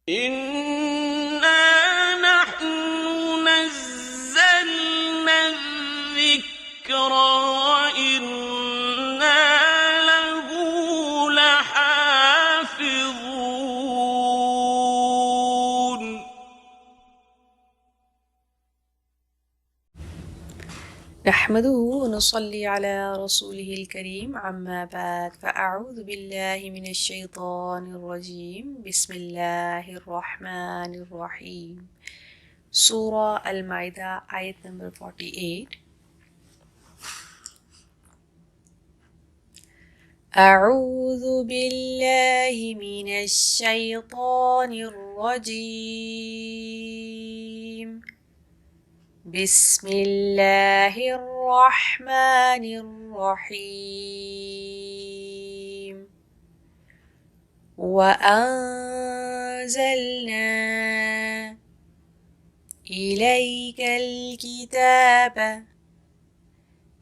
إِنَّا نَحْنُ نَزَّلْنَا الذِّكْرَ وَإِنَّا لَهُ لَحَافِظُونَ نحمده ونصلي على رسوله الكريم عما بعد فأعوذ بالله من الشيطان الرجيم بسم الله الرحمن الرحيم Surah Al-Ma'idah ayat number 48 أعوذ بالله من الشيطان الرجيم بسم الله الرحمن الرحيم وأنزلنا إليك الكتاب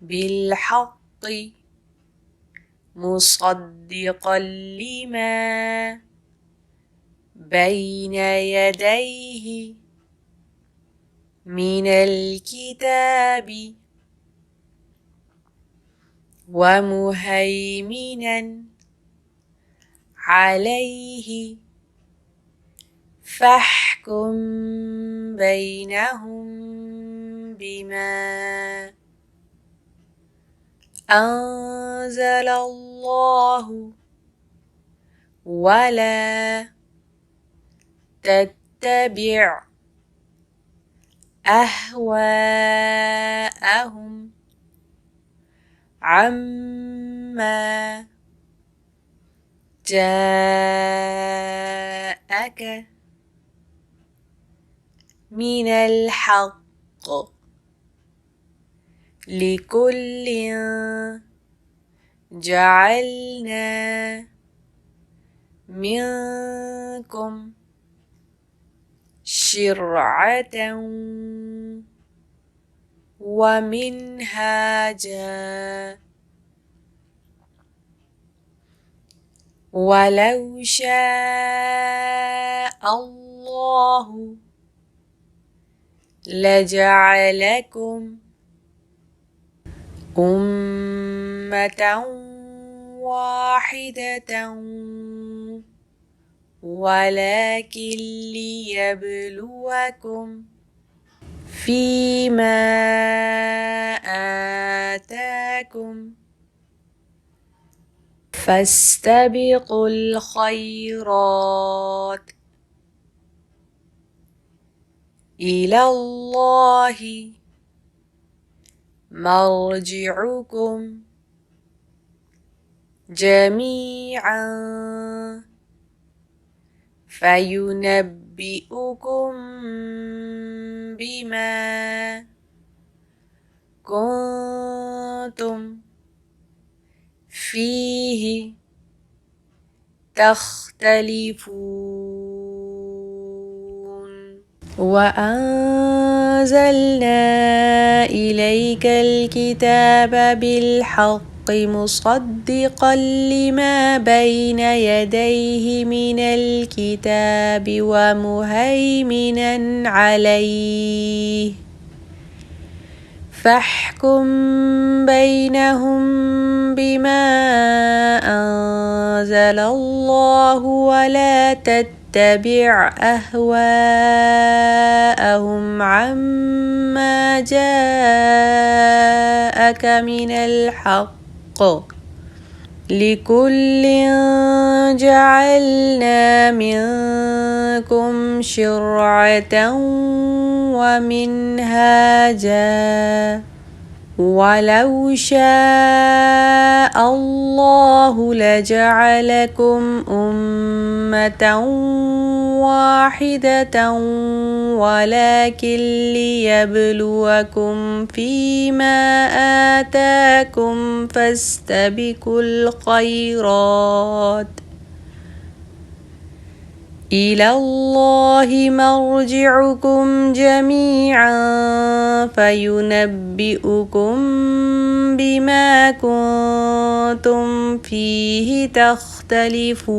بالحق مصدقا لما بين يديه من الكتاب ومهيمنا عليه فاحكم بينهم بما أنزل الله ولا تتبع أهواءهم عما جاءك من الحق لكل جعلنا منكم شرعة ومنهاجا ولو شاء الله لجعلكم أمة واحدة ولكن ليبلوكم فيما آتاكم فاستبقوا الخيرات إلى الله مرجعكم جميعا فينبئكم بما كنتم فيه تختلفون وأنزلنا إليك الكتاب بالحق مصدقا لما بين يديه من الكتاب ومهيمنا عليه فاحكم بينهم بما أنزل الله ولا تتبع أهواءهم عما جاءك من الحق لكل جعلنا منكم شرعة ومنهاجا ولو شاء الله لجعلكم أمة واحدة ولكن ليبلوكم فيما آتاكم فاستبقوا الخيرات إلى الله مرجعكم جميعا فينبئكم بما كنتم فيه تختلفون